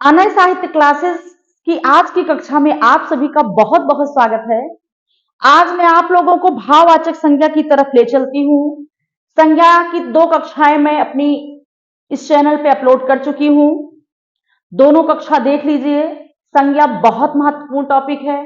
अनय साहित्य क्लासेस की आज की कक्षा में आप सभी का बहुत बहुत स्वागत है। आज मैं आप लोगों को भाववाचक संज्ञा की तरफ ले चलती हूँ। संज्ञा की 2 कक्षाएं मैं अपनी इस चैनल पे अपलोड कर चुकी हूँ। दोनों कक्षा देख लीजिए। संज्ञा बहुत महत्वपूर्ण टॉपिक है।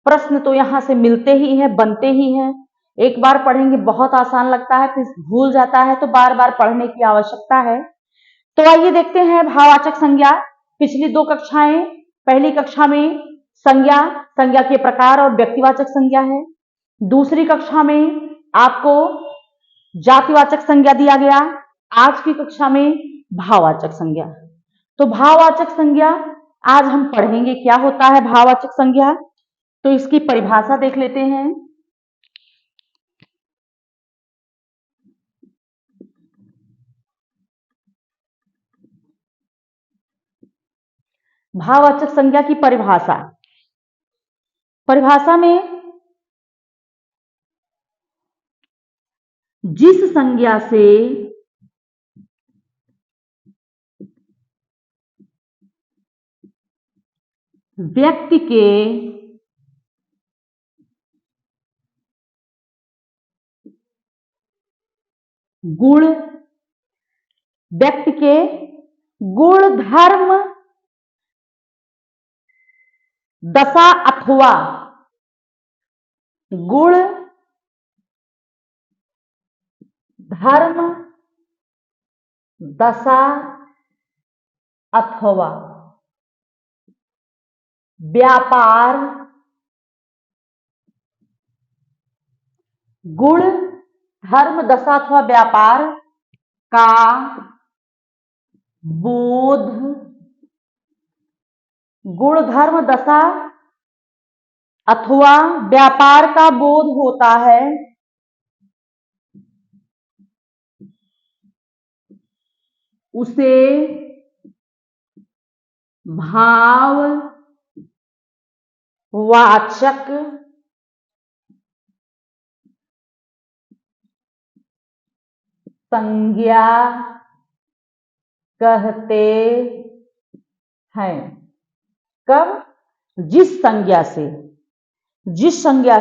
प्रश्न तो यहां से मिलते ही हैं, बनते ही हैं। एक बार पढ़ेंगे बहुत आसान लगता है, फिर भूल जाता है, तो बार बार पढ़ने की आवश्यकता है। तो आइए देखते हैं भाववाचक संज्ञा। पिछली 2 कक्षाएं, पहली कक्षा में संज्ञा के प्रकार और व्यक्तिवाचक संज्ञा है। दूसरी कक्षा में आपको जातिवाचक संज्ञा दिया गया। आज की कक्षा में भाववाचक संज्ञा। तो भाववाचक संज्ञा आज हम पढ़ेंगे क्या होता है भाववाचक संज्ञा। तो इसकी परिभाषा देख लेते हैं। भाववाचक संज्ञा की परिभाषा में जिस संज्ञा से व्यक्ति के गुण, व्यक्ति के गुण, धर्म, दशा अथवा गुण, धर्म, दशा अथवा व्यापार, गुण, धर्म, दशा अथवा व्यापार का बोध, गुण, धर्म, दशा अथवा व्यापार का बोध होता है, उसे भाववाचक संज्ञा कहते हैं। कब? जिस संज्ञा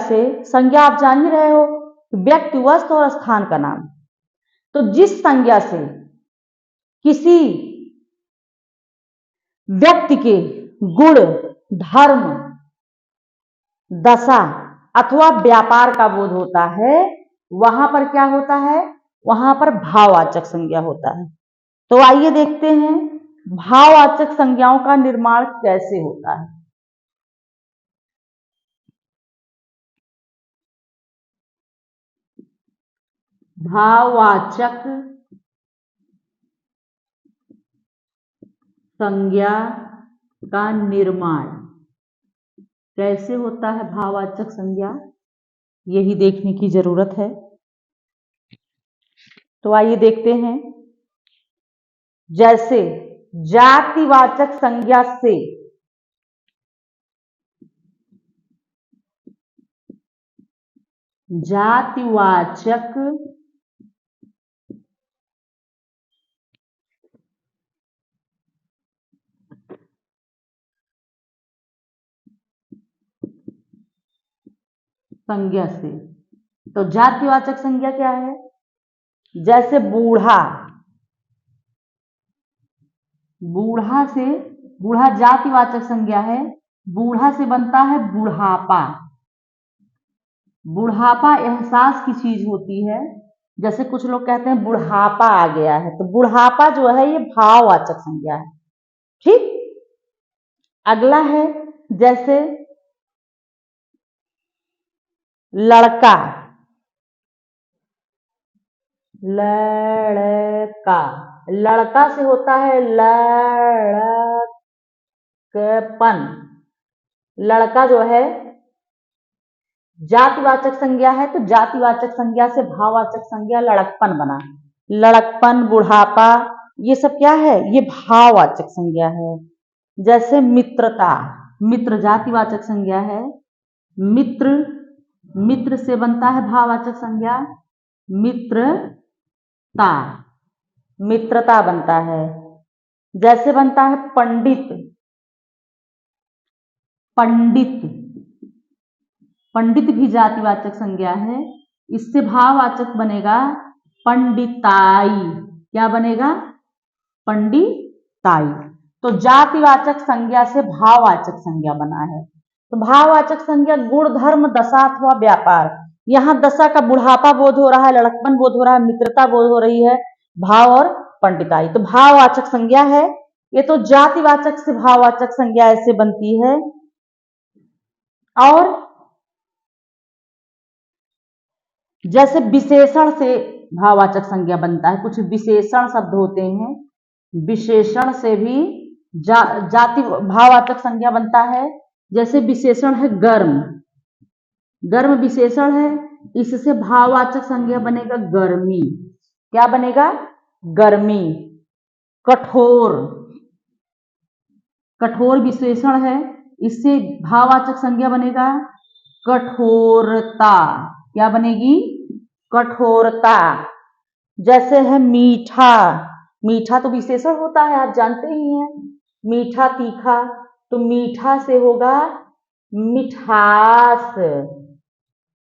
से संज्ञा आप जान ही रहे हो, व्यक्ति, वस्तु और स्थान का नाम। तो जिस संज्ञा से किसी व्यक्ति के गुण, धर्म, दशा अथवा व्यापार का बोध होता है, वहां पर क्या होता है? वहां पर भाववाचक संज्ञा होता है। तो आइए देखते हैं भाववाचक संज्ञाओं का निर्माण कैसे होता है। भाववाचक संज्ञा का निर्माण कैसे होता है? भाववाचक संज्ञा, यही देखने की जरूरत है। तो आइए देखते हैं। जैसे जातिवाचक संज्ञा से जातिवाचक संज्ञा से, तो जातिवाचक संज्ञा क्या है? जैसे बूढ़ा, बूढ़ा जातिवाचक संज्ञा है। बूढ़ा से बनता है बुढ़ापा। बुढ़ापा एहसास की चीज होती है। जैसे कुछ लोग कहते हैं बुढ़ापा आ गया है, तो बुढ़ापा जो है ये भाववाचक संज्ञा है। ठीक। अगला है जैसे लड़का, लड़का से होता है लड़कपन। लड़का जो है जातिवाचक संज्ञा है, तो जातिवाचक संज्ञा से भाववाचक संज्ञा लड़कपन बना। लड़कपन, बुढ़ापा, ये सब क्या है? ये भाववाचक संज्ञा है। जैसे मित्रता, मित्र जातिवाचक संज्ञा है। मित्र से बनता है भाववाचक संज्ञा मित्रता बनता है। जैसे बनता है पंडित, पंडित, पंडित भी जातिवाचक संज्ञा है, इससे भाववाचक बनेगा पंडिताई। क्या बनेगा? पंडिताई। तो जातिवाचक संज्ञा से भाववाचक संज्ञा बना है। तो भाववाचक संज्ञा गुण, धर्म, दशा अथवा व्यापार। यहाँ दशा का बुढ़ापा बोध हो रहा है, लड़कपन बोध हो रहा है, मित्रता बोध हो रही है, भाव और पंडिताई। तो भाववाचक संज्ञा है ये। तो जातिवाचक से भाववाचक संज्ञा ऐसे बनती है। और जैसे विशेषण से भाववाचक संज्ञा बनता है, कुछ विशेषण शब्द होते हैं, विशेषण से भी जाति भाववाचक संज्ञा बनता है। जैसे विशेषण है गर्म, गर्म विशेषण है, इससे भाववाचक संज्ञा बनेगा गर्मी। क्या बनेगा? गर्मी। कठोर, कठोर विशेषण है, इससे भाववाचक संज्ञा बनेगा कठोरता। क्या बनेगी? कठोरता। जैसे है मीठा, मीठा तो विशेषण होता है, आप जानते ही हैं, मीठा तीखा, तो मीठा से होगा मिठास।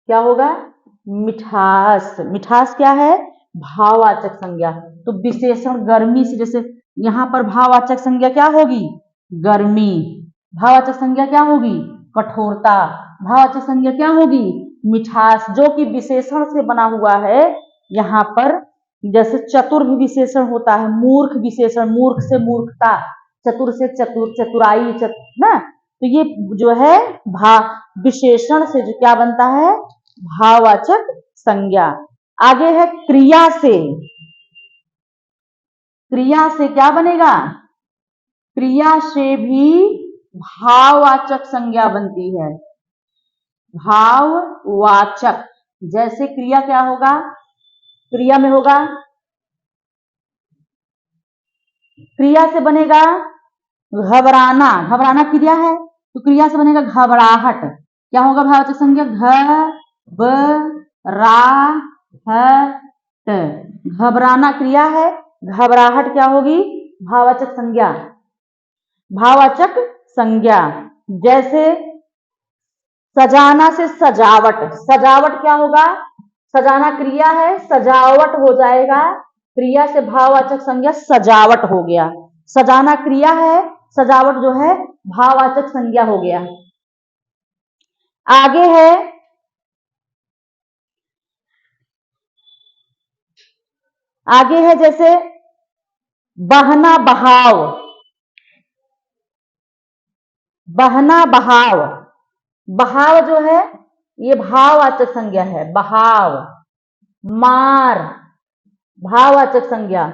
क्या होगा? मिठास। मिठास क्या है? भाववाचक संज्ञा। तो विशेषण गर्मी से, जैसे यहां पर भाववाचक संज्ञा क्या होगी? गर्मी। भाववाचक संज्ञा क्या होगी? कठोरता। भाववाचक संज्ञा क्या होगी? मिठास, जो कि विशेषण से बना हुआ है। यहाँ पर जैसे चतुर भी विशेषण होता है, मूर्ख विशेषण, मूर्ख से मूर्खता, चतुर से चतुर, चतुराई, ना। तो ये जो है विशेषण से जो क्या बनता है? भाववाचक संज्ञा। आगे है क्रिया से। क्रिया से क्या बनेगा? क्रिया से भी भाववाचक संज्ञा बनती है। भाववाचक। जैसे क्रिया क्या होगा? क्रिया में होगा, क्रिया से बनेगा घबराना। घबराना क्रिया है, तो क्रिया से बनेगा घबराहट। क्या होगा भाववाचक संज्ञा? घबराहट। घबराना क्रिया है, घबराहट क्या होगी? भाववाचक संज्ञा। भाववाचक संज्ञा। जैसे सजाना से सजावट। सजावट क्या होगा? सजाना क्रिया है, सजावट हो जाएगा, क्रिया से भाववाचक संज्ञा सजावट हो गया। सजाना क्रिया है, सजावट जो है भाववाचक संज्ञा हो गया। आगे है जैसे बहना बहाव। बहना बहाव, बहाव जो है ये भाववाचक संज्ञा है। बहाव। मार, भाववाचक संज्ञा।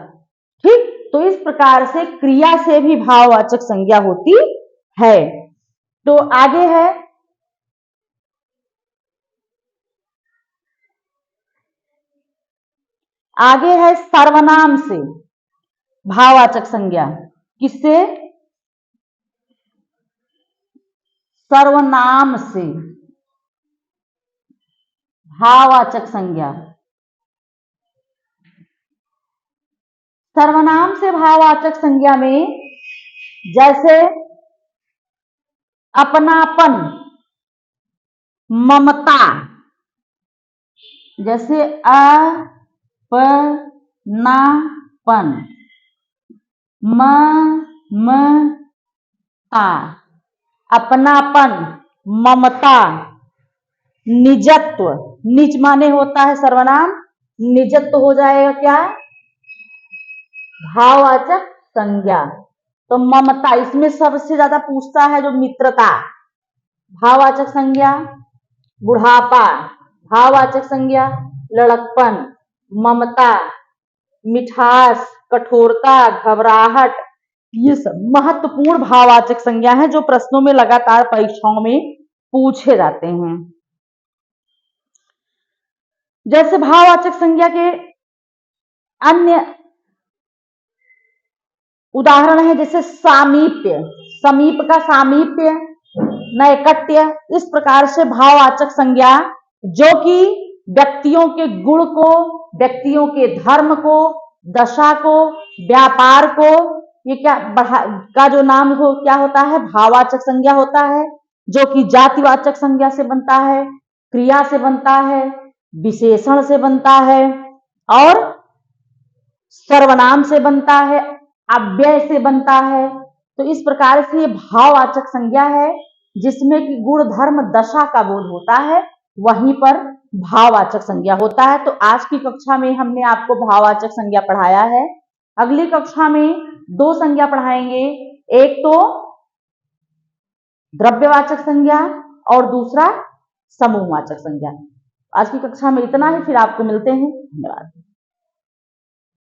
ठीक, तो इस प्रकार से क्रिया से भी भाववाचक संज्ञा होती है। तो आगे है सर्वनाम से भाववाचक संज्ञा। किससे? सर्वनाम से भाववाचक संज्ञा। सर्वनाम से भाववाचक संज्ञा में जैसे अपनापन, ममता। जैसे अपनापन, ममता, अपनापन, ममता। निजत्व, निज माने होता है सर्वनाम, निजत्व हो जाएगा क्या? भाववाचक संज्ञा। तो ममता, इसमें सबसे ज्यादा पूछता है जो मित्रता, भाववाचक संज्ञा। बुढ़ापा, भाववाचक संज्ञा। लड़कपन, ममता, मिठास, कठोरता, घबराहट, ये सब महत्वपूर्ण भाववाचक संज्ञा है जो प्रश्नों में लगातार परीक्षाओं में पूछे जाते हैं। जैसे भाववाचक संज्ञा के अन्य उदाहरण है, जैसे सामीप्य, समीप का सामीप्य, नैकट्य। इस प्रकार से भाववाचक संज्ञा जो कि व्यक्तियों के गुण को, व्यक्तियों के धर्म को, दशा को, व्यापार को, ये क्या का जो नाम हो क्या होता है? भाववाचक संज्ञा होता है। जो कि जातिवाचक संज्ञा से बनता है, क्रिया से बनता है, विशेषण से बनता है और सर्वनाम से बनता है, अव्यय से बनता है। तो इस प्रकार से ये भाववाचक संज्ञा है जिसमें कि गुण धर्म दशा का बोध होता है, वहीं पर भाववाचक संज्ञा होता है। तो आज की कक्षा में हमने आपको भाववाचक संज्ञा पढ़ाया है। अगली कक्षा में दो संज्ञा पढ़ाएंगे, एक तो द्रव्यवाचक संज्ञा और दूसरा समूहवाचक संज्ञा। आज की कक्षा में इतना ही, फिर आपको मिलते हैं। धन्यवाद।